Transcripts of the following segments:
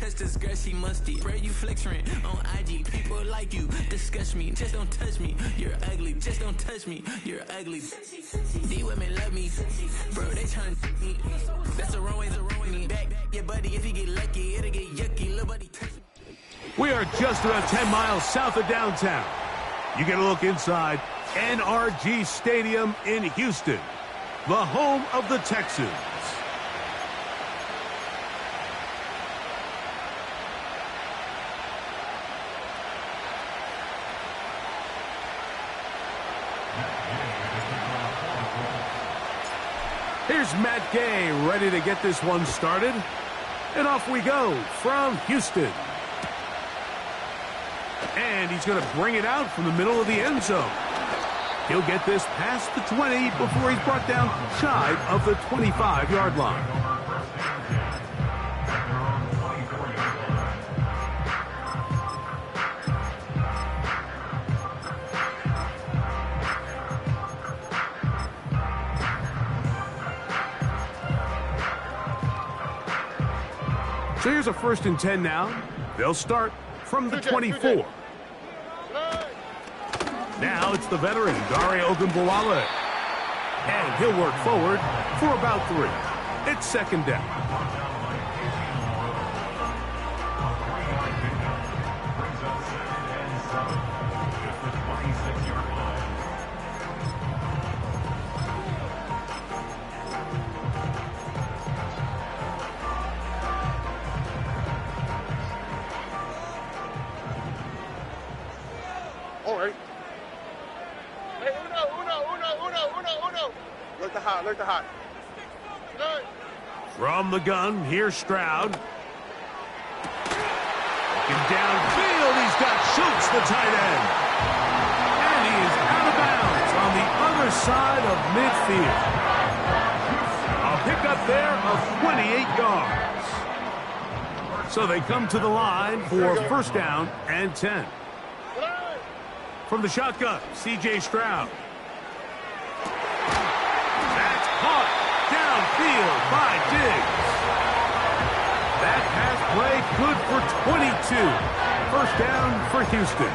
touch this girl, she musty. Bro, you flexing on IG. People like you, disgust me. Just don't touch me, you're ugly. Just don't touch me, you're ugly. These women love me, bro, they trying to me. That's the wrong way, back your buddy. If you get lucky, it'll get yucky. Little buddy touch me. We are just about 10 miles south of downtown. You get a look inside NRG Stadium in Houston, the home of the Texans. Here's Matt Gay ready to get this one started. And off we go from Houston. And he's going to bring it out from the middle of the end zone. He'll get this past the 20 before he's brought down shy of the 25-yard line. So here's a 1st and 10 now. They'll start from the 24. Now it's the veteran, Dare Ogunbowale. And he'll work forward for about 3. It's 2nd down. Look the hot. From the gun, here's Stroud. Looking downfield, he's got Schultz, the tight end. And he is out of bounds on the other side of midfield. A pickup there of 28 yards. So they come to the line for 1st down and 10. From the shotgun, C.J. Stroud. Downfield by Diggs. That pass play good for 22. 1st down for Houston.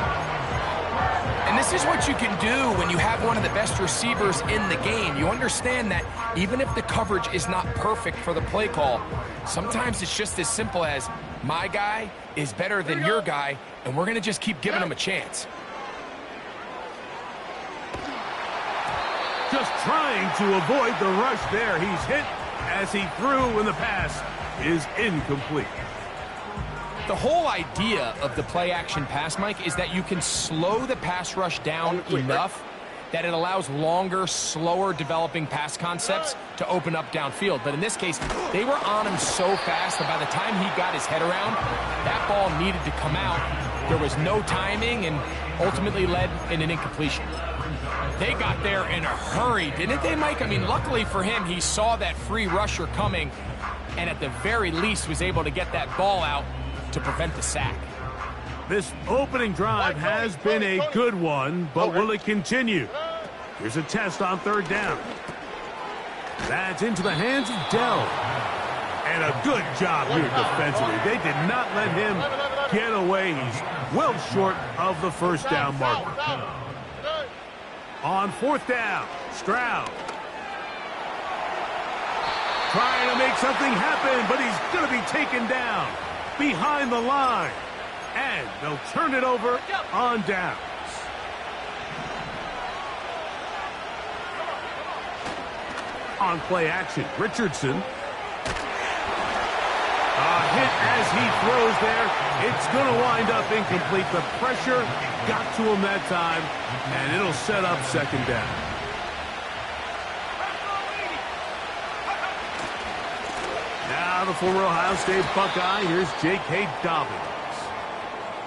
And this is what you can do when you have one of the best receivers in the game. You understand that even if the coverage is not perfect for the play call, sometimes it's just as simple as my guy is better than your guy, and we're going to just keep giving him a chance. Just trying to avoid the rush there. He's hit as he threw, and the pass is incomplete. The whole idea of the play-action pass, Mike, is that you can slow the pass rush down enough that it allows longer, slower developing pass concepts to open up downfield. But in this case, they were on him so fast that by the time he got his head around, that ball needed to come out. There was no timing and ultimately led in an incompletion. They got there in a hurry, didn't they, Mike? I mean, luckily for him, he saw that free rusher coming and at the very least was able to get that ball out to prevent the sack. This opening drive has been a good one, but will it continue? Here's a test on 3rd down. That's into the hands of Dell. And a good job here defensively. They did not let him get away. He's well short of the 1st down marker. On 4th down, Stroud. Trying to make something happen, but he's going to be taken down behind the line. And they'll turn it over on downs. On play action, Richardson. A hit as he throws there. It's going to wind up incomplete. The pressure got to him that time, and it'll set up 2nd down. Now the former Ohio State Buckeye. Here's J.K. Dobbins.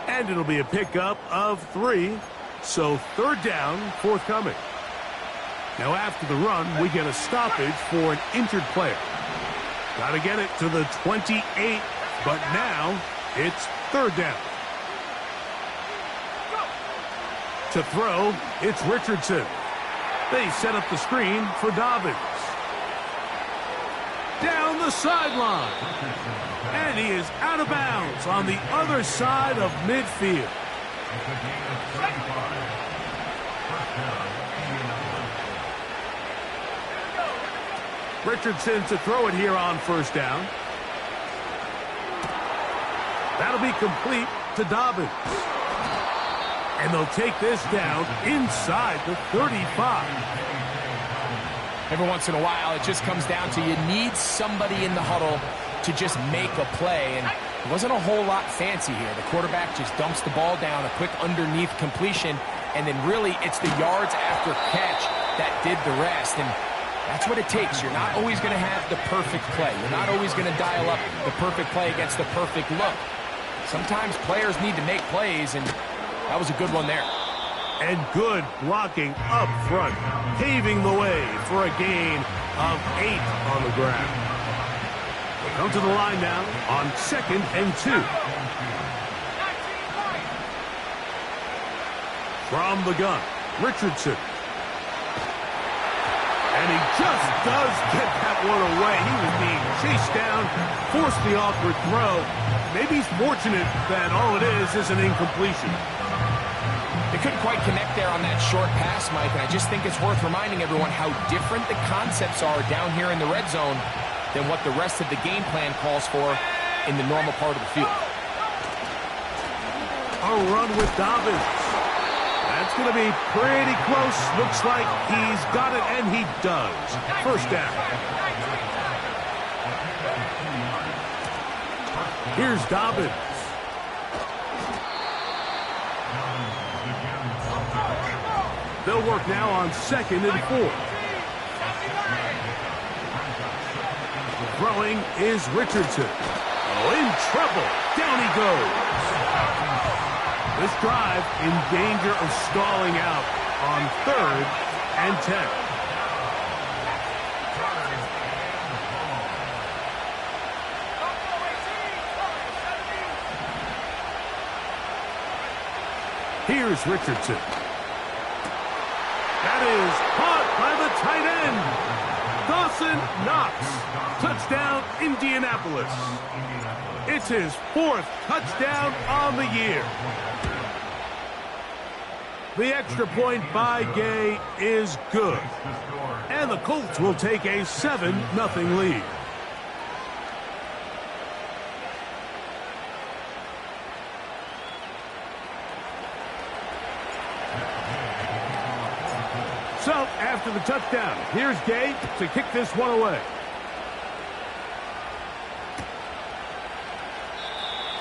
And it'll be a pickup of 3. So 3rd down, forthcoming. Now after the run, we get a stoppage for an injured player. Got to get it to the 28, but now it's 3rd down. To throw, it's Richardson. They set up the screen for Dobbins. Down the sideline. And And he is out of bounds on the other side of midfield. Richardson to throw it here on first down. That'll be complete to Dobbins. And they'll take this down inside the 35. Every once in a while, it just comes down to you need somebody in the huddle to just make a play. And it wasn't a whole lot fancy here. The quarterback just dumps the ball down, a quick underneath completion, and then really it's the yards after catch that did the rest. And that's what it takes. You're not always going to have the perfect play. You're not always going to dial up the perfect play against the perfect look. Sometimes players need to make plays, and that was a good one there. And good blocking up front, paving the way for a gain of 8 on the ground. We'll come to the line now on 2nd and 2. From the gun, Richardson. And he just does get that one away. He was being chased down, forced the awkward throw. Maybe he's fortunate that all it is an incompletion. They couldn't quite connect there on that short pass, Mike, and I just think it's worth reminding everyone how different the concepts are down here in the red zone than what the rest of the game plan calls for in the normal part of the field. A run with Dobbins. That's going to be pretty close. Looks like he's got it, and he does. First down. Here's Dobbins. They'll work now on 2nd and 4. Throwing is Richardson. Oh, in trouble. Down he goes. This drive in danger of stalling out on 3rd and 10. Here's Richardson. That is caught by the tight end. Dawson Knox. Touchdown, Indianapolis. It's his 4th touchdown on the year. The extra point by Gay is good. And the Colts will take a 7-0 lead. So, after the touchdown, here's Gay to kick this one away.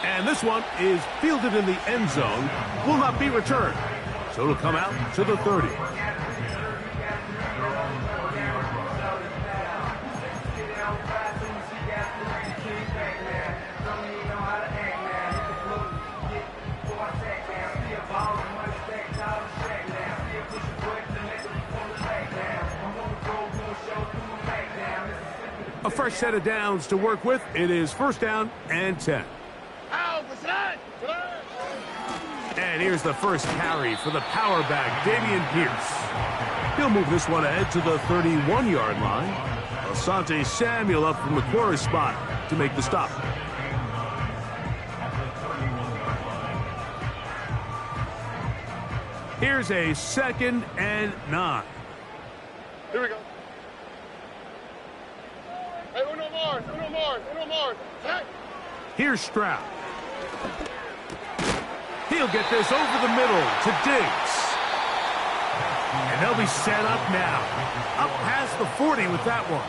And this one is fielded in the end zone, will not be returned. So it'll come out to the 30. A fresh set of downs to work with. It is 1st down and 10. And here's the first carry for the power back, Dameon Pierce. He'll move this one ahead to the 31-yard line. Asante Samuel up from the corner spot to make the stop. Here's a 2nd and 9. Here we go. Hey, uno more. Hey. Here's Stroud. He'll get this over the middle to Diggs. And they'll be set up now. Up past the 40 with that one.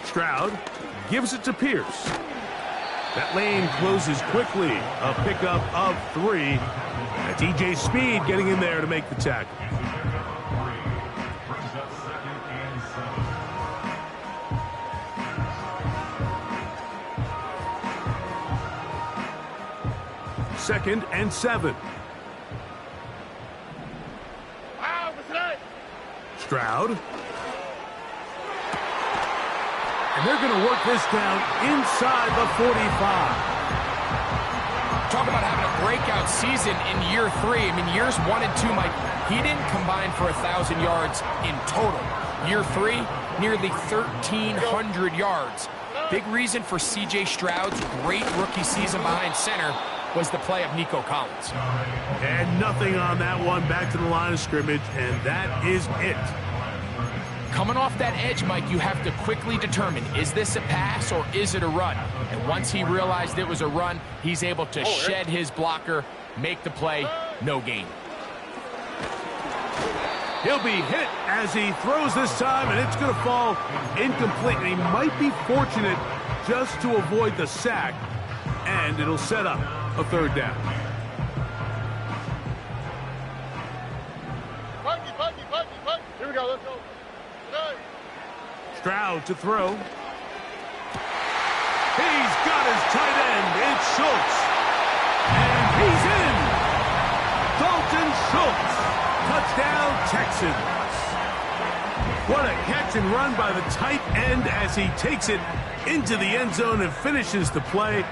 Stroud gives it to Pierce. That lane closes quickly. A pickup of 3. TJ Speed getting in there to make the tackle. 2nd and 7. Wow, what's that? Stroud. And they're going to work this down inside the 45. Talk about having a breakout season in year 3. I mean, years 1 and 2, Mike, he didn't combine for 1,000 yards in total. Year 3, nearly 1,300 yards. Big reason for C.J. Stroud's great rookie season behind center was the play of Nico Collins. And nothing on that one, back to the line of scrimmage, and that is it. Coming off that edge, Mike, you have to quickly determine, is this a pass or is it a run? And once he realized it was a run, he's able to shed his blocker, make the play, no gain. He'll be hit as he throws this time, and it's going to fall incomplete. And he might be fortunate just to avoid the sack, and it'll set up a 3rd down. Punky. Here we go, let's go. Stroud to throw. He's got his tight end. It's Schultz. And he's in. Dalton Schultz. Touchdown, Texans. What a catch and run by the tight end as he takes it into the end zone and finishes the play.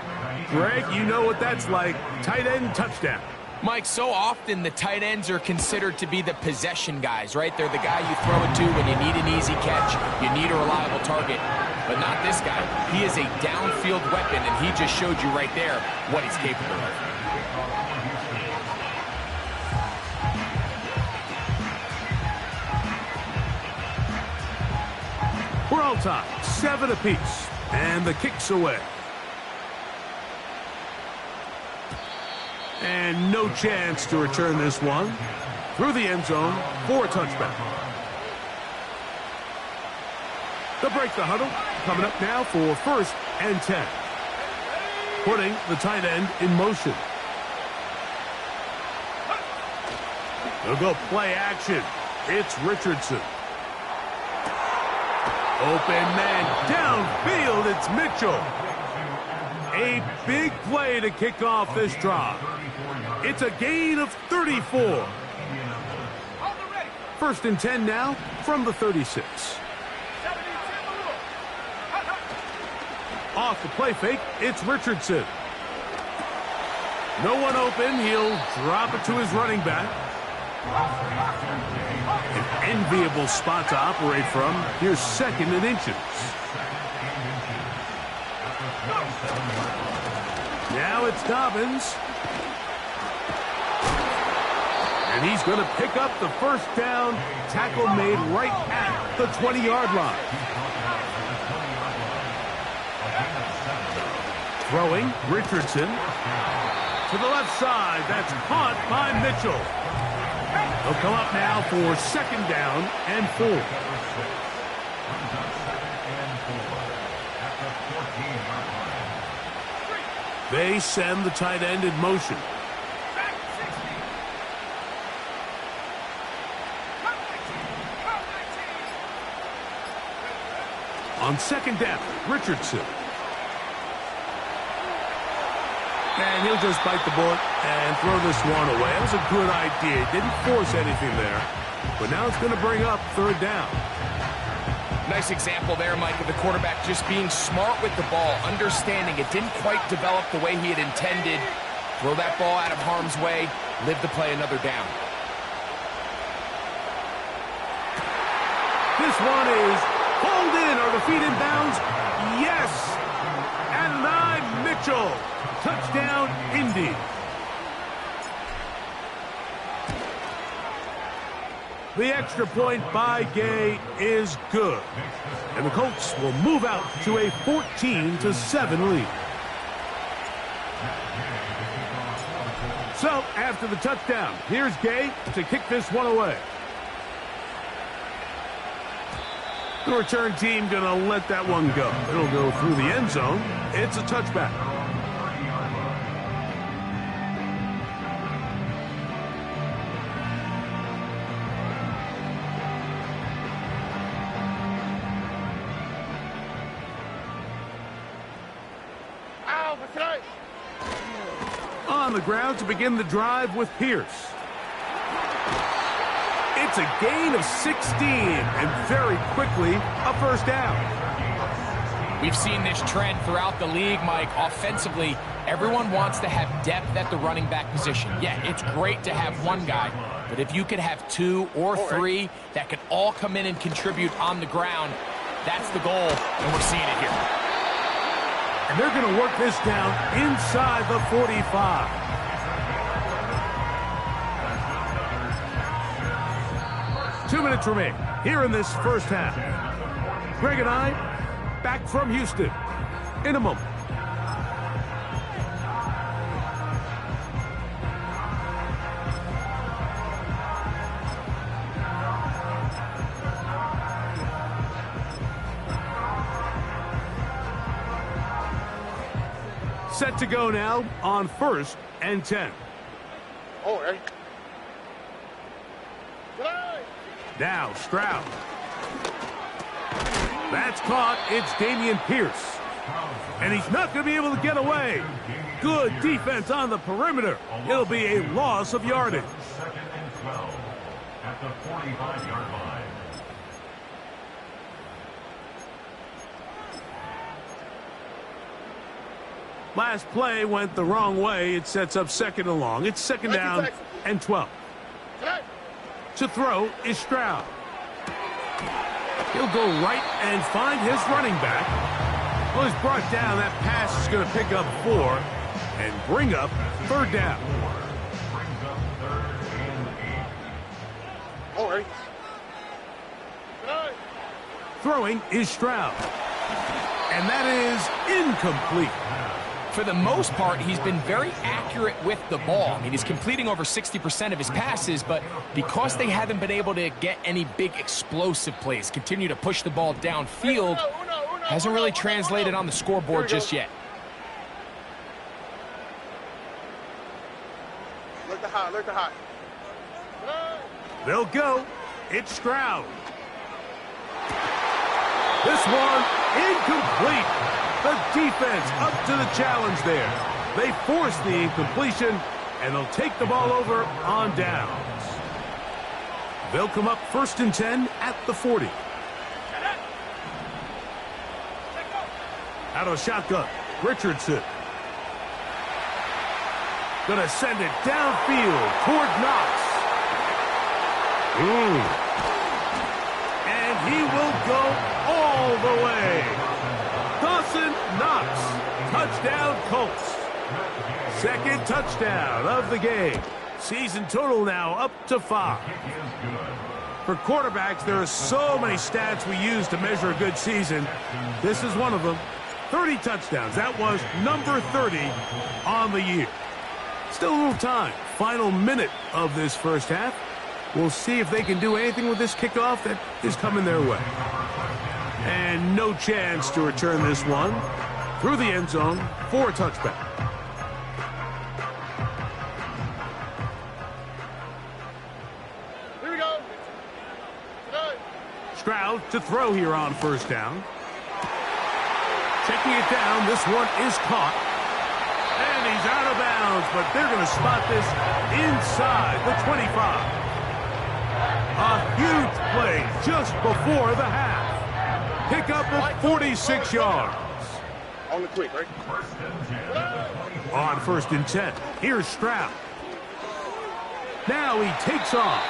Greg, you know what that's like. Tight end touchdown. Mike, so often the tight ends are considered to be the possession guys, right? They're the guy you throw it to when you need an easy catch, you need a reliable target. But not this guy. He is a downfield weapon, and he just showed you right there what he's capable of. We're all tied, 7 apiece, and the kick's away. And no chance to return this one through the end zone for a touchback. They'll break the huddle. Coming up now for 1st and 10. Putting the tight end in motion. They'll go play action. It's Richardson. Open man downfield. It's Mitchell. A big play to kick off this drive. It's a gain of 34. 1st and 10 now from the 36. Off the play fake, it's Richardson. No one open. He'll drop it to his running back. An enviable spot to operate from. Here's 2nd and inches. Now it's Dobbins. And he's going to pick up the 1st down. Tackle made right at the 20-yard line. Throwing, Richardson. To the left side, that's caught by Mitchell. He'll come up now for 2nd down and 4. They send the tight end in motion. On 2nd down, Richardson. And he'll just bite the bullet and throw this one away. That was a good idea. Didn't force anything there. But now it's going to bring up 3rd down. Nice example there, Mike, of the quarterback just being smart with the ball, understanding it didn't quite develop the way he had intended. Throw that ball out of harm's way, live to play another down. This one is pulled in. Are the feet in bounds? Yes. And Mitchell. Touchdown, Indy. The extra point by Gay is good. And the Colts will move out to a 14-7 lead. So, after the touchdown, here's Gay to kick this one away. The return team going to let that one go. It'll go through the end zone. It's a touchback. On the ground to begin the drive with Pierce. It's a gain of 16, and very quickly, a first down. We've seen this trend throughout the league, Mike. Offensively, everyone wants to have depth at the running back position. Yeah, it's great to have one guy, but if you could have two or three that could all come in and contribute on the ground, that's the goal, and we're seeing it here. And they're going to work this down inside the 45. Two minutes remain here in this first half. Greg and I back from Houston in a moment. Set to go now on 1st and 10. All right. Now Stroud. That's caught. It's Dameon Pierce. And he's not going to be able to get away. Good defense on the perimeter. It'll be a loss of yardage. Second and 12 at the 45-yard line. Last play went the wrong way. It sets up 2nd and long. It's 2nd down and 12. To throw is Stroud. He'll go right and find his running back. Well, he's brought down. That pass is going to pick up 4 and bring up 3rd down. Brings up 3rd and 8. All right. Throwing is Stroud. And that is incomplete. For the most part, he's been very accurate with the ball. I mean, he's completing over 60% of his passes, but because they haven't been able to get any big explosive plays, continue to push the ball downfield, hasn't really translated on the scoreboard just yet. Look the high, look the high. They'll go. It's Stroud. This one incomplete. The defense up to the challenge there. They force the incompletion, and they'll take the ball over on downs. They'll come up 1st and 10 at the 40. Out of a shotgun, Richardson. Gonna send it downfield toward Knox. And he will go all the way. Dawson Knox, touchdown Colts. 2nd touchdown of the game. Season total now up to 5. For quarterbacks, there are so many stats we use to measure a good season. This is one of them. 30 touchdowns. That was number 30 on the year. Still a little time. Final minute of this first half. We'll see if they can do anything with this kickoff that is coming their way. And no chance to return this one through the end zone for a touchback. Here we go. Stroud to throw here on 1st down. Checking it down. This one is caught. And he's out of bounds, but they're going to spot this inside the 25. A huge play just before the half. Pick up at 46 yards. On the quick, right? On 1st and 10, here's Stroud. Now he takes off.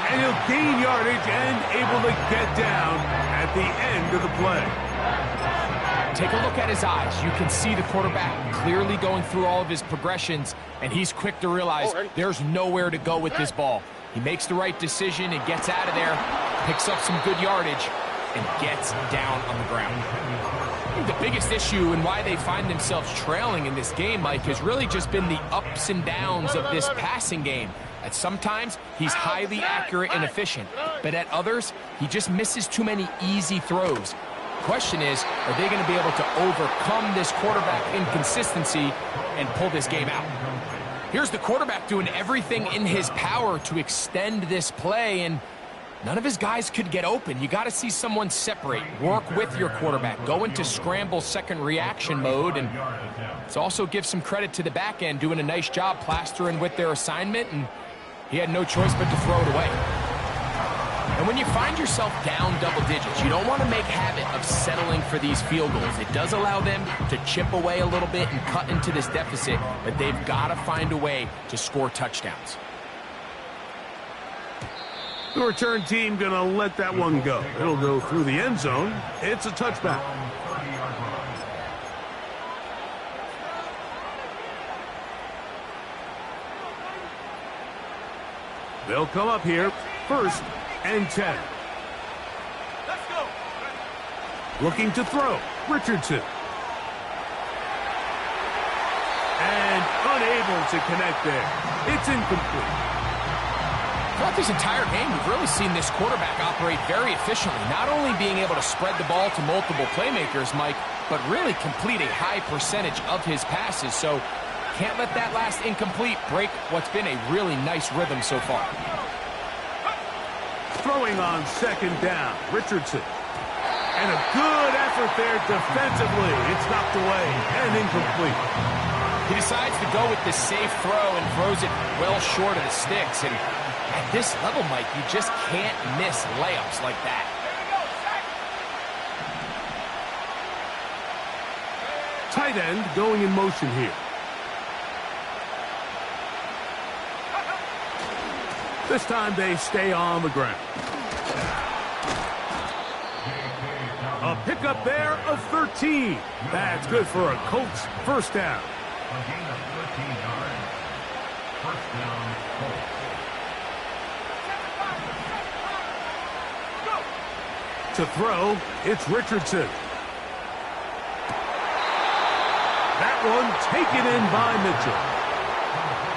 And he'll gain yardage and able to get down at the end of the play. Take a look at his eyes. You can see the quarterback clearly going through all of his progressions, and he's quick to realize there's nowhere to go with this ball. He makes the right decision and gets out of there, picks up some good yardage, and gets down on the ground. I think the biggest issue and why they find themselves trailing in this game, Mike, has really just been the ups and downs of this passing game. At sometimes, he's highly accurate and efficient, but at others, he just misses too many easy throws. Question is, are they going to be able to overcome this quarterback inconsistency and pull this game out? Here's the quarterback doing everything in his power to extend this play, and None of his guys could get open. You got to see someone separate, work with your quarterback, go into scramble second reaction mode, and it's also give some credit to the back end doing a nice job plastering with their assignment, and he had no choice but to throw it away. And when you find yourself down double digits, you don't want to make habit of settling for these field goals. It does allow them to chip away a little bit and cut into this deficit, but they've got to find a way to score touchdowns. The return team going to let that one go. It'll go through the end zone. It's a touchback. They'll come up here, 1st and 10. Let's go. Looking to throw, Richardson. And unable to connect there. It's incomplete. Throughout this entire game, we've really seen this quarterback operate very efficiently, not only being able to spread the ball to multiple playmakers, Mike, but really complete a high percentage of his passes. So can't let that last incomplete break what's been a really nice rhythm so far. Throwing on 2nd down, Richardson. And a good effort there defensively. It's knocked away and incomplete. He decides to go with the safe throw and throws it well short of the sticks. And at this level, Mike, you just can't miss layups like that. Tight end going in motion here. This time they stay on the ground. A pickup there of 13. That's good for a Colts 1st down. A gain of 13 yards. 1st down, Colts. To throw, it's Richardson. That one taken in by Mitchell.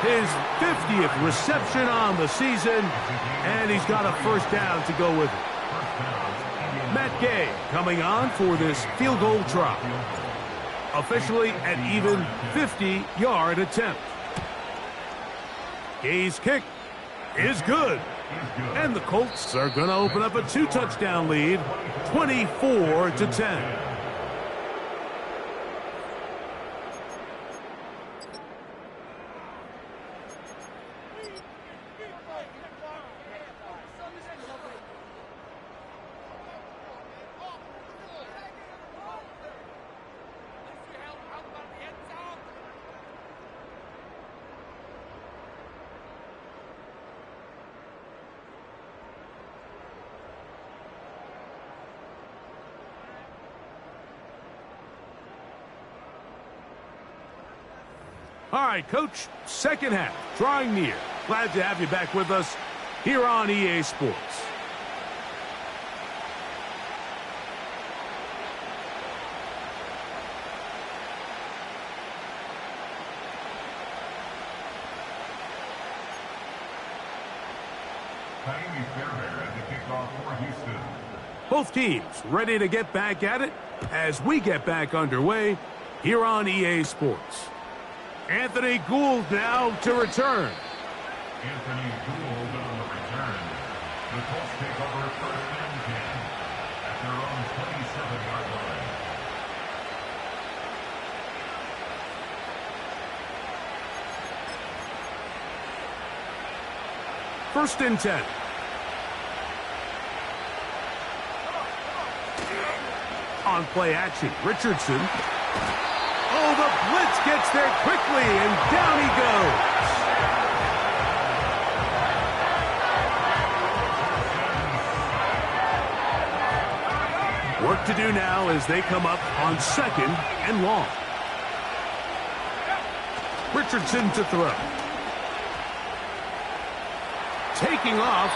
His 50th reception on the season, and he's got a 1st down to go with it. Matt Gay coming on for this field goal try. Officially an even 50-yard attempt. Gay's kick is good. And the Colts are going to open up a 2-touchdown lead, 24-10. All right, Coach, 2nd half, drawing near. Glad to have you back with us here on EA Sports. Miami Fairbairn at the kickoff for Houston. Both teams ready to get back at it as we get back underway here on EA Sports. Anthony Gould now to return. Anthony Gould on the return. The Colts take over 1st and 10 at their own 27-yard line. First and 10. On play action, Richardson. Oh, the blitz gets there quickly, and down he goes. Work to do now as they come up on 2nd and long. Richardson to throw. Taking off.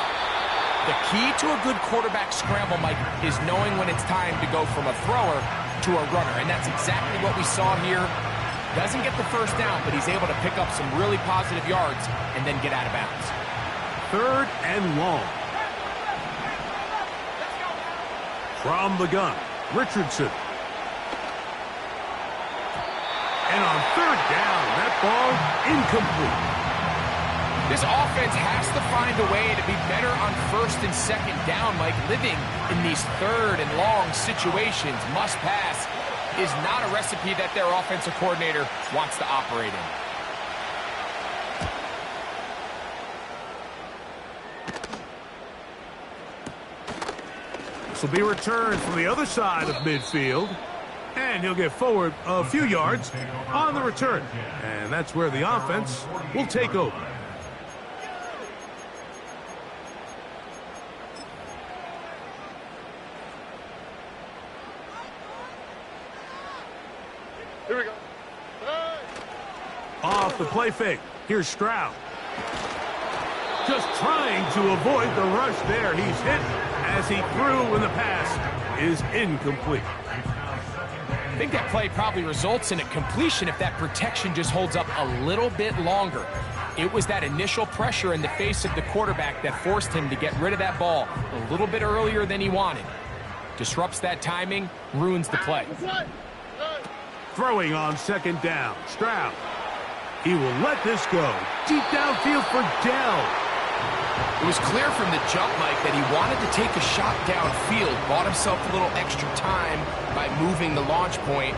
The key to a good quarterback scramble, Mike, is knowing when it's time to go from a thrower to a runner, and that's exactly what we saw here. Doesn't get the 1st down, but he's able to pick up some really positive yards and then get out of bounds. 3rd and long. From the gun, Richardson. And on 3rd down, that ball incomplete. This offense has to find a way to be better on first and second down, Mike. Living in these third and long situations, must pass, is not a recipe that their offensive coordinator wants to operate in. This will be returned from the other side of midfield. And he'll get forward a few yards on the return. And that's where the offense will take over. Here we go. Off the play fake. Here's Stroud. Just trying to avoid the rush there. He's hit as he threw when the pass is incomplete. I think that play probably results in a completion if that protection just holds up a little bit longer. It was that initial pressure in the face of the quarterback that forced him to get rid of that ball a little bit earlier than he wanted. Disrupts that timing, ruins the play. Throwing on second down. Stroud. He will let this go. Deep downfield for Dell. It was clear from the jump, Mike, that he wanted to take a shot downfield, bought himself a little extra time by moving the launch point.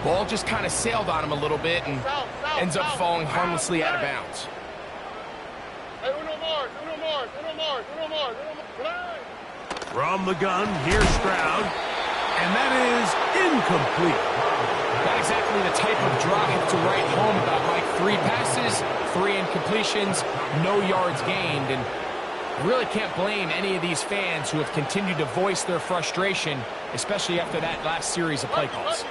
Ball just kind of sailed on him a little bit and ends up falling harmlessly out of bounds. From the gun, here's Stroud. And that is incomplete. Not exactly the type of drive to write home about, Mike. 3 passes, 3 incompletions, no yards gained. And I really can't blame any of these fans who have continued to voice their frustration, especially after that last series of play calls.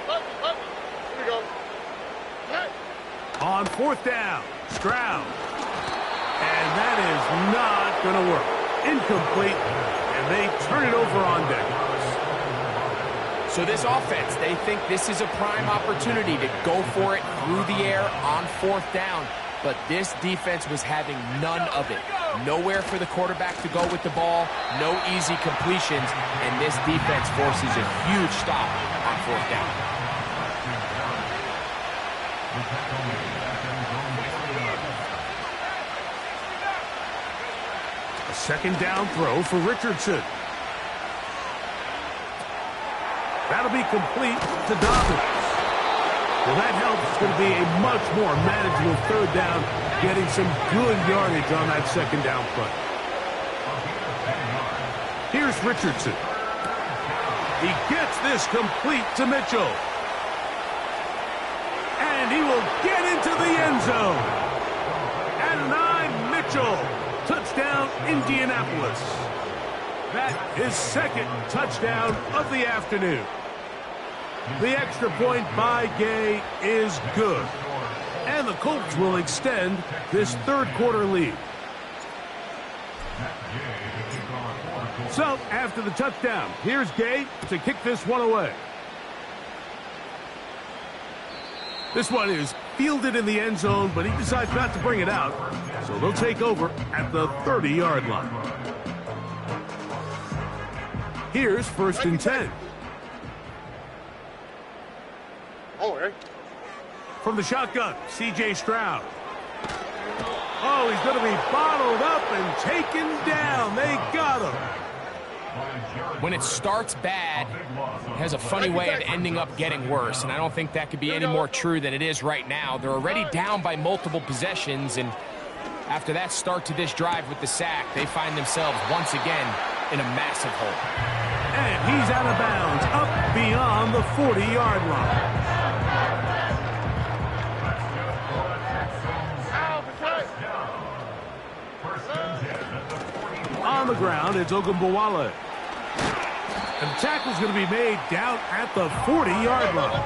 On fourth down, Stroud. And that is not going to work. Incomplete, and they turn it over on downs. So this offense, they think this is a prime opportunity to go for it through the air on fourth down. But this defense was having none of it. Nowhere for the quarterback to go with the ball, no easy completions, and this defense forces a huge stop on fourth down. A second down throw for Richardson. That'll be complete to Dobbins. Well, that helps. It's going to be a much more manageable third down, getting some good yardage on that second down play. Here's Richardson. He gets this complete to Mitchell. And he will get into the end zone. At 9, Mitchell. Touchdown, Indianapolis. That is second touchdown of the afternoon. The extra point by Gay is good. And the Colts will extend this third quarter lead. So, after the touchdown, here's Gay to kick this one away. This one is fielded in the end zone, but he decides not to bring it out. So they'll take over at the 30-yard line. Here's first and 10. From the shotgun, C.J. Stroud. Oh, he's going to be bottled up and taken down. They got him. When it starts bad, it has a funny way of ending up getting worse, and I don't think that could be any more true than it is right now. They're already down by multiple possessions, and after that start to this drive with the sack, they find themselves once again in a massive hole. And he's out of bounds, up beyond the 40-yard line. On the ground, it's Ogunbowale. And the tackle's going to be made down at the 40-yard line.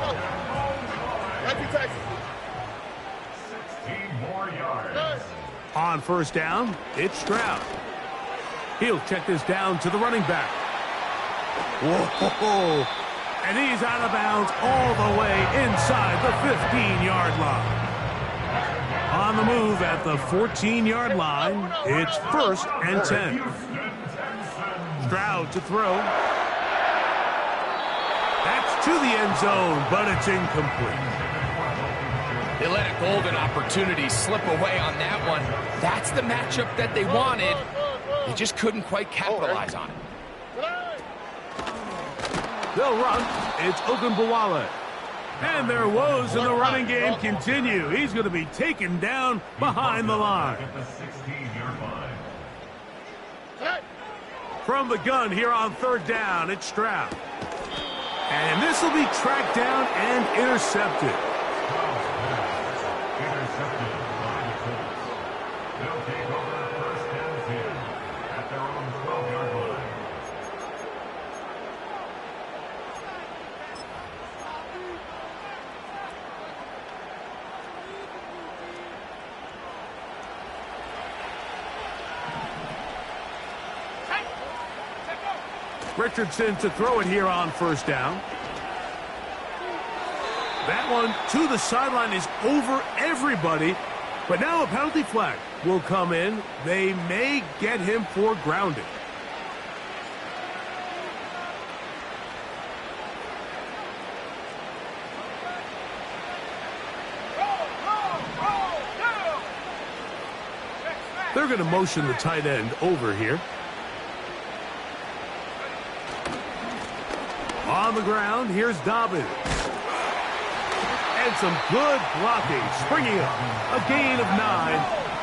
16 more yards. On first down, it's Stroud. He'll check this down to the running back. Whoa! And he's out of bounds all the way inside the 15-yard line. On the move at the 14-yard line, it's first and 10. Stroud to throw. That's to the end zone, but it's incomplete. They let a golden opportunity slip away on that one. That's the matchup that they wanted. They just couldn't quite capitalize on it. They'll run. It's Ogunbowale. And their woes in the running game continue. He's going to be taken down behind the line. At the 16-yard line. From the gun here on third down, it's Stroud. And this will be tracked down and intercepted. Intercepted by the Colts. They'll take over first and 10 at their own 12-yard line. Richardson to throw it here on first down. That one to the sideline is over everybody. But now a penalty flag will come in. They may get him for grounding. They're going to motion the tight end over here. On the ground, here's Dobbins. And some good blocking, springing up. A gain of 9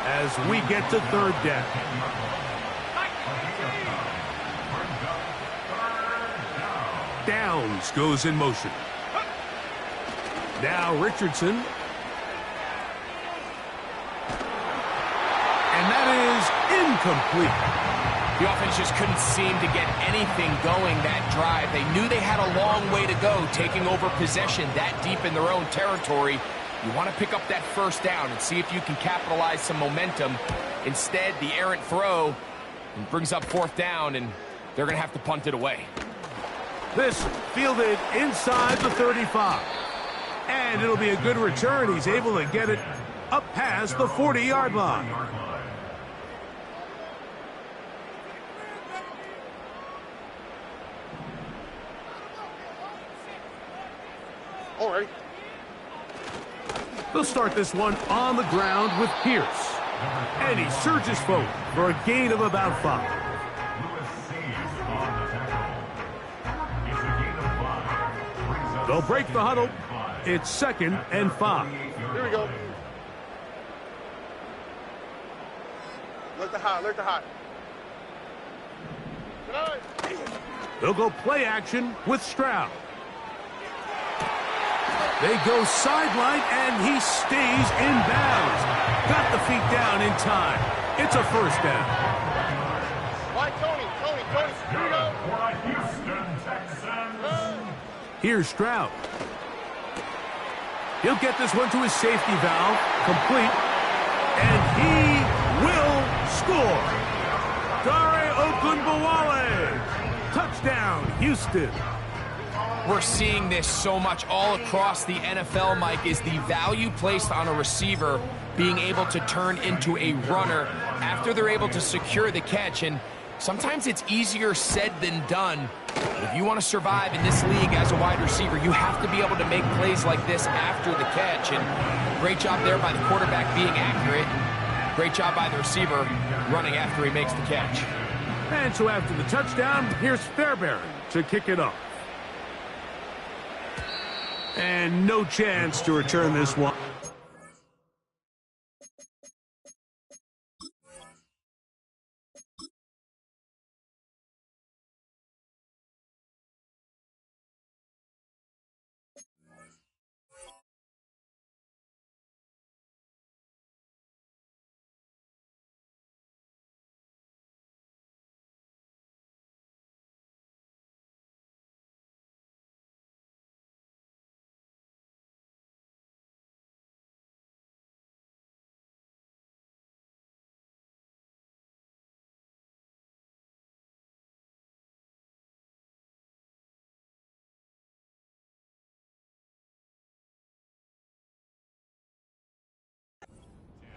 as we get to third down. Downs goes in motion. Now Richardson. And that is incomplete. The offense just couldn't seem to get anything going that drive. They knew they had a long way to go, taking over possession that deep in their own territory. You want to pick up that first down and see if you can capitalize some momentum. Instead, the errant throw brings up fourth down, and they're going to have to punt it away. This fielded inside the 35. And it'll be a good return. He's able to get it up past the 40-yard line. Alright. They'll start this one on the ground with Pierce. And he surges forward for a gain of about 5. They'll break the huddle. It's 2nd and 5. Here we go. Look the hot. They'll go play action with Stroud. They go sideline, and he stays in bounds. Got the feet down in time. It's a first down. Why, Tony? Here we go. For a Houston Texans. Here's Stroud. He'll get this one to his safety valve, complete, and he will score. Dare Ogunbowale. Touchdown, Houston. We're seeing this so much all across the NFL, Mike, is the value placed on a receiver being able to turn into a runner after they're able to secure the catch. And sometimes it's easier said than done. If you want to survive in this league as a wide receiver, you have to be able to make plays like this after the catch. And great job there by the quarterback being accurate. Great job by the receiver running after he makes the catch. And so after the touchdown, here's Fairbairn to kick it off. And no chance to return this one.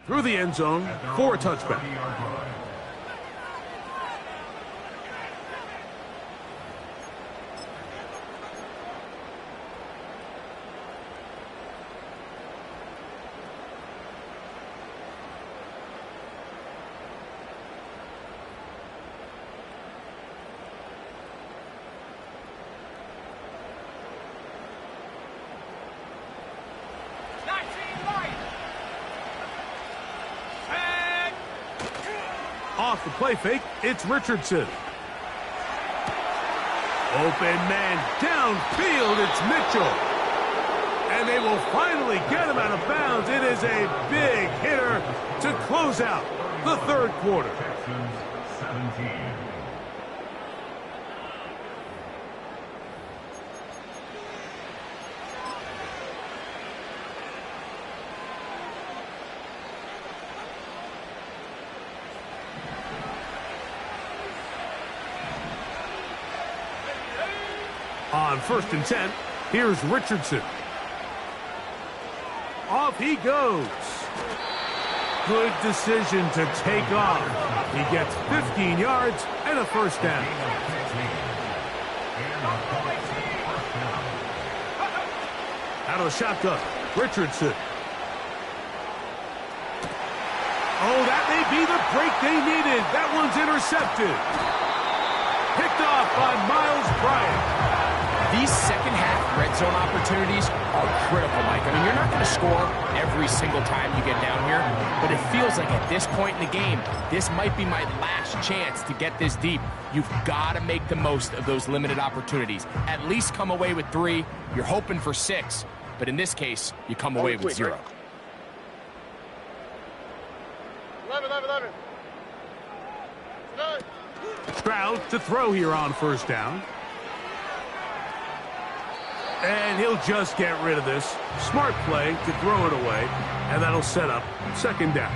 Through the end zone for a touchback. Off the play fake, it's Richardson. Open man downfield, it's Mitchell. And they will finally get him out of bounds. It is a big hitter to close out the third quarter. Texans 17. On 1st and 10, here's Richardson. Off he goes. Good decision to take off. He gets 15 yards and a first down. Out of the shotgun, Richardson. Oh, that may be the break they needed. That one's intercepted. Picked off by Miles Bryant. These second-half red zone opportunities are critical, Mike. I mean, you're not going to score every single time you get down here, but it feels like at this point in the game, this might be my last chance to get this deep. You've got to make the most of those limited opportunities. At least come away with 3. You're hoping for 6, but in this case, you come away with 0. 11. Stroud to throw here on first down. And he'll just get rid of this. Smart play to throw it away, and that'll set up second down.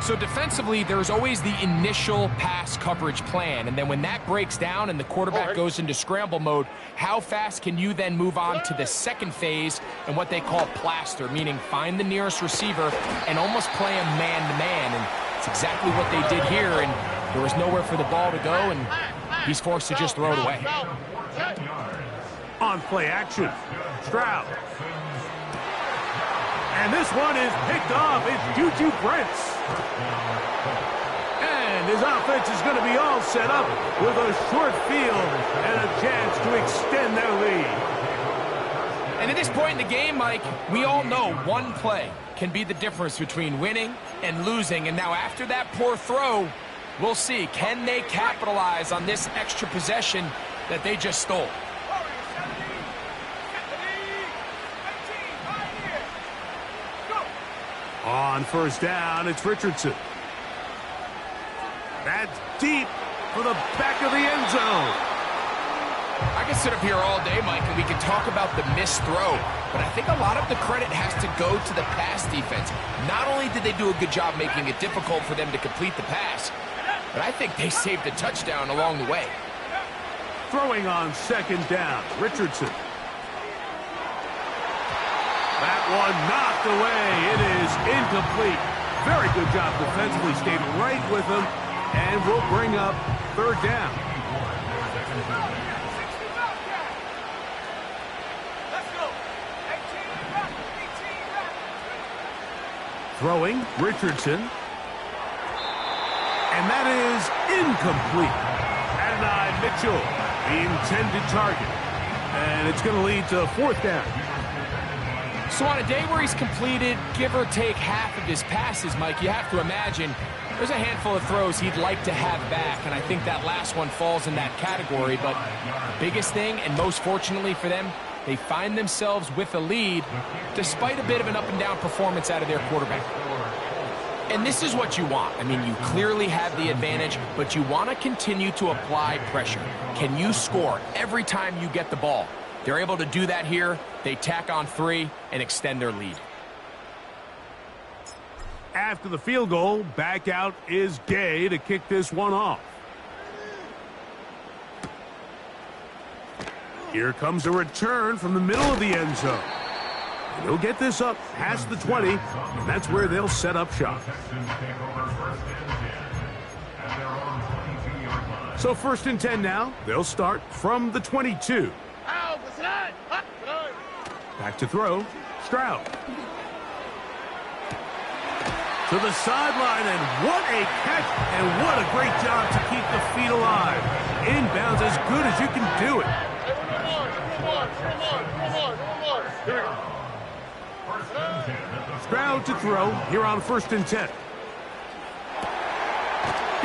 So defensively, there's always the initial pass coverage plan, and then when that breaks down and the quarterback goes into scramble mode, how fast can you then move on to the second phase and what they call plaster, meaning find the nearest receiver and almost play him man-to-man, and it's exactly what they did here, and there was nowhere for the ball to go, and he's forced to just throw it away. On play action, Stroud. And this one is picked off. It's Juju Brents. And his offense is going to be all set up with a short field and a chance to extend their lead. And at this point in the game, Mike, we all know one play can be the difference between winning and losing. And now after that poor throw, we'll see. Can they capitalize on this extra possession that they just stole? On first down, it's Richardson. That's deep for the back of the end zone. I can sit up here all day, Mike, and we can talk about the missed throw, but I think a lot of the credit has to go to the pass defense. Not only did they do a good job making it difficult for them to complete the pass, but I think they saved a touchdown along the way. Throwing on second down, Richardson. That one knocked away. It is incomplete. Very good job defensively. Stayed right with him. And will bring up third down. Throwing, Richardson. And that is incomplete. Adonai Mitchell, the intended target. And it's going to lead to fourth down. So on a day where he's completed, give or take half of his passes, Mike, you have to imagine there's a handful of throws he'd like to have back, and I think that last one falls in that category. But the biggest thing, and most fortunately for them, they find themselves with a lead despite a bit of an up-and-down performance out of their quarterback. And this is what you want. I mean, you clearly have the advantage, but you want to continue to apply pressure. Can you score every time you get the ball? They're able to do that here. They tack on 3 and extend their lead. After the field goal, back out is Gay to kick this one off. Here comes a return from the middle of the end zone. And he'll get this up past the 20, and that's where they'll set up shop. So 1st and 10 now. They'll start from the 22. Back to throw, Stroud. To the sideline, and what a catch, and what a great job to keep the feet alive. Inbounds as good as you can do it. Stroud to throw here on 1st and 10.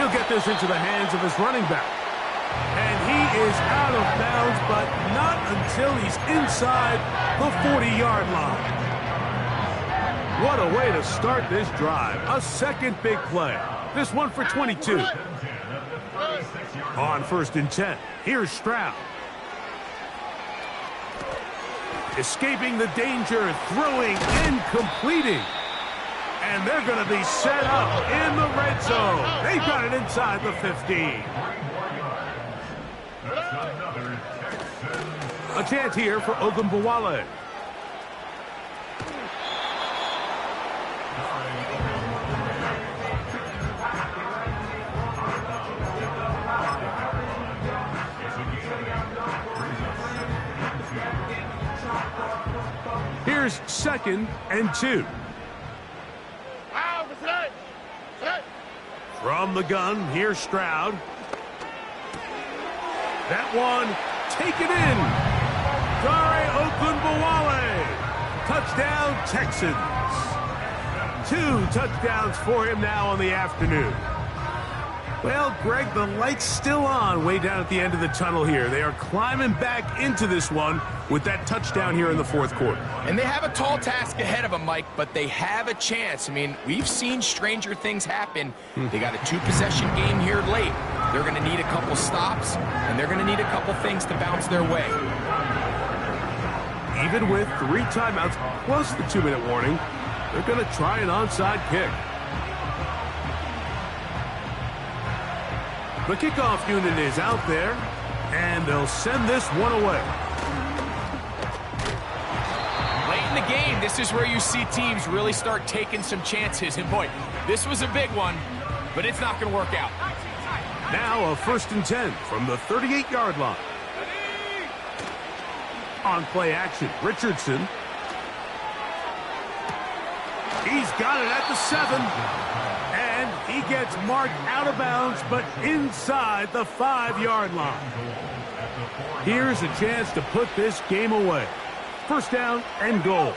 He'll get this into the hands of his running back. And he is out of bounds, but not until he's inside the 40-yard line. What a way to start this drive. A second big play. This one for 22. On 1st and 10, here's Stroud. Escaping the danger, throwing and completing. And they're going to be set up in the red zone. They've got it inside the 15. A chance here for Ogunbowale. Here's 2nd and 2. From the gun, here's Stroud. That one taken in. Dare Ogunbowale. Touchdown, Texans. 2 touchdowns for him now on the afternoon. Well, Greg, the light's still on way down at the end of the tunnel here. They are climbing back into this one with that touchdown here in the 4th quarter. And they have a tall task ahead of them, Mike, but they have a chance. I mean, we've seen stranger things happen. They got a 2-possession game here late. They're going to need a couple stops, and they're going to need a couple things to bounce their way. Even with 3 timeouts plus the 2-minute warning, they're going to try an onside kick. The kickoff unit is out there, and they'll send this one away. Late in the game, this is where you see teams really start taking some chances. And boy, this was a big one, but it's not going to work out. Now a 1st and 10 from the 38-yard line. On play action, Richardson. He's got it at the 7. And he gets marked out of bounds, but inside the 5-yard line. Here's a chance to put this game away. 1st down and goal.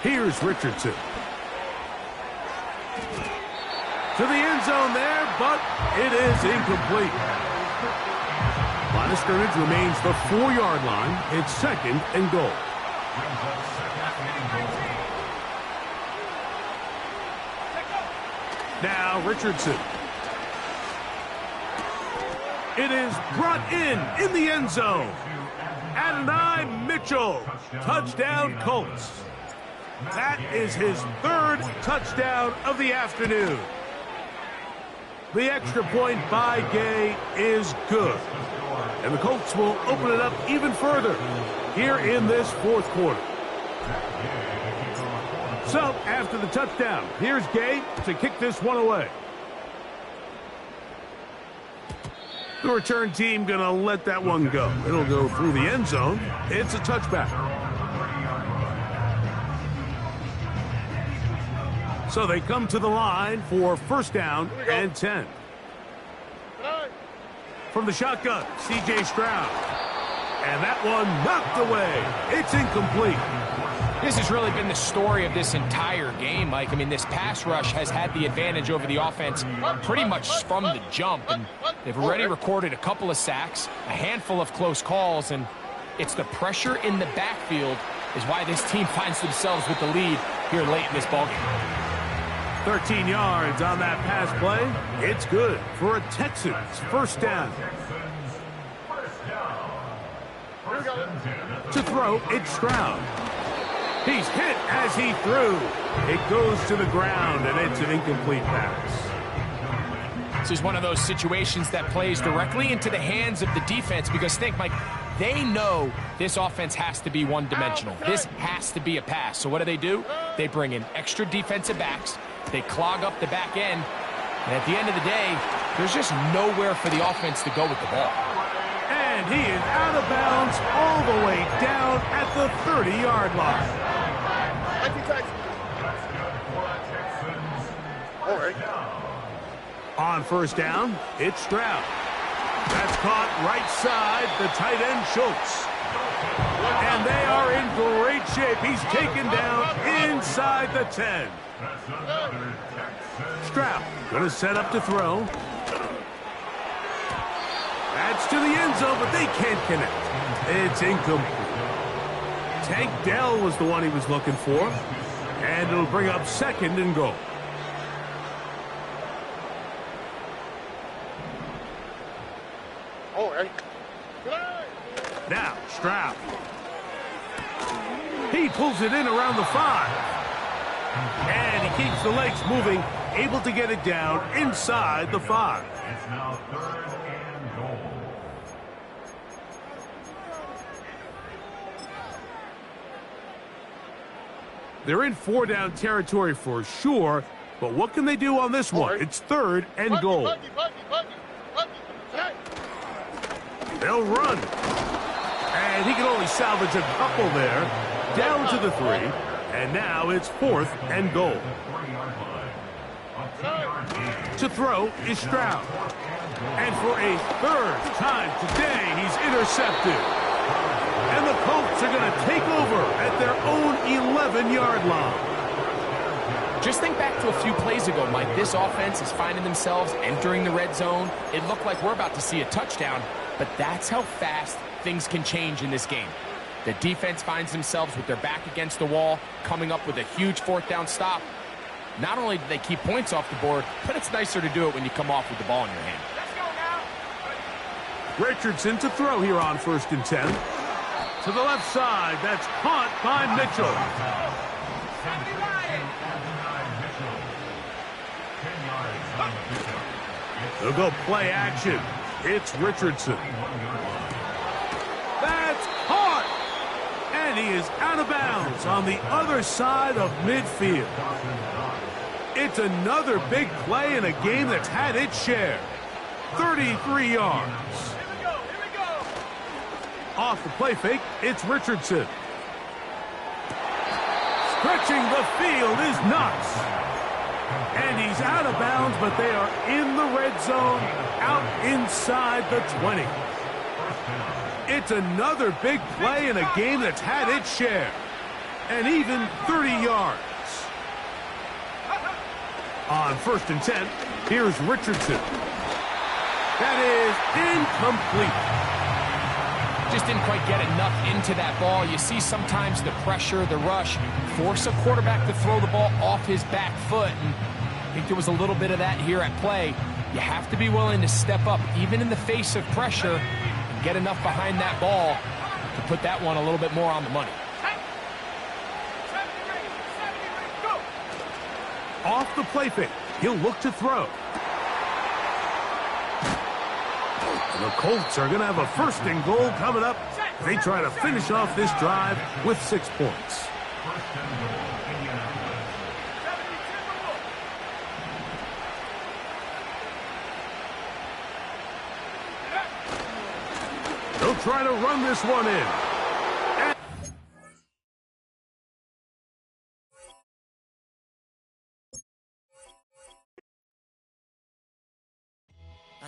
Here's Richardson. To the end zone there, but it is incomplete. Line of scrimmage remains the 4-yard line. It's 2nd and goal. Now Richardson. It is brought in the end zone. Adonai Mitchell. Touchdown Colts. That is his 3rd touchdown of the afternoon. The extra point by Gay is good. And the Colts will open it up even further here in this 4th quarter. So, after the touchdown, here's Gay to kick this one away. The return team going to let that one go. It'll go through the end zone. It's a touchback. So they come to the line for 1st down and 10. From the shotgun, C.J. Stroud. And that one knocked away. It's incomplete. This has really been the story of this entire game, Mike. I mean, this pass rush has had the advantage over the offense pretty much from the jump. And they've already recorded a couple of sacks, a handful of close calls, and it's the pressure in the backfield is why this team finds themselves with the lead here late in this ballgame. 13 yards on that pass play. It's good for a Texans 1st down. To throw, it's Stroud. He's hit as he threw. It goes to the ground, and it's an incomplete pass. This is one of those situations that plays directly into the hands of the defense because think, Mike, they know this offense has to be one-dimensional. This has to be a pass. So what do? They bring in extra defensive backs. They clog up the back end. And at the end of the day, there's just nowhere for the offense to go with the ball. And he is out of bounds all the way down at the 30-yard line. All right. On 1st down, it's Stroud. That's caught right side, the tight end Schultz. And they are in great shape. He's taken down inside the 10. Stroud going to set up to throw. That's to the end zone, but they can't connect. It's incomplete. Tank Dell was the one he was looking for. And it'll bring up 2nd and goal. Now, Stroud. He pulls it in around the 5. And he keeps the legs moving, able to get it down inside the 5. It's now 3rd and goal. They're in 4-down territory for sure, but what can they do on this one? It's 3rd and goal. They'll run. And he can only salvage a couple there. Down to the 3. And now it's 4th and goal. To throw is Stroud. And for a 3rd time today, he's intercepted. And the Colts are going to take over at their own 11-yard line. Just think back to a few plays ago, Mike. This offense is finding themselves entering the red zone. It looked like we're about to see a touchdown, but that's how fast things can change in this game. The defense finds themselves with their back against the wall, coming up with a huge 4th down stop. Not only do they keep points off the board, but it's nicer to do it when you come off with the ball in your hand. Richardson to throw here on 1st and 10. To the left side, that's caught by Mitchell. They'll go play action. It's Richardson. That's caught! And he is out of bounds on the other side of midfield. It's another big play in a game that's had its share. 33 yards. Off the play fake, it's Richardson. Stretching the field is Knox. And he's out of bounds, but they are in the red zone, out inside the 20. It's another big play in a game that's had its share. And even 30 yards. On 1st and 10, here's Richardson. That is incomplete. Just didn't quite get enough into that ball. You see sometimes the pressure, the rush, force a quarterback to throw the ball off his back foot. And I think there was a little bit of that here at play. You have to be willing to step up, even in the face of pressure, and get enough behind that ball to put that one a little bit more on the money. Off the play fake, he'll look to throw. The Colts are going to have a 1st and goal coming up. They try to finish off this drive with 6 points. They'll try to run this one in.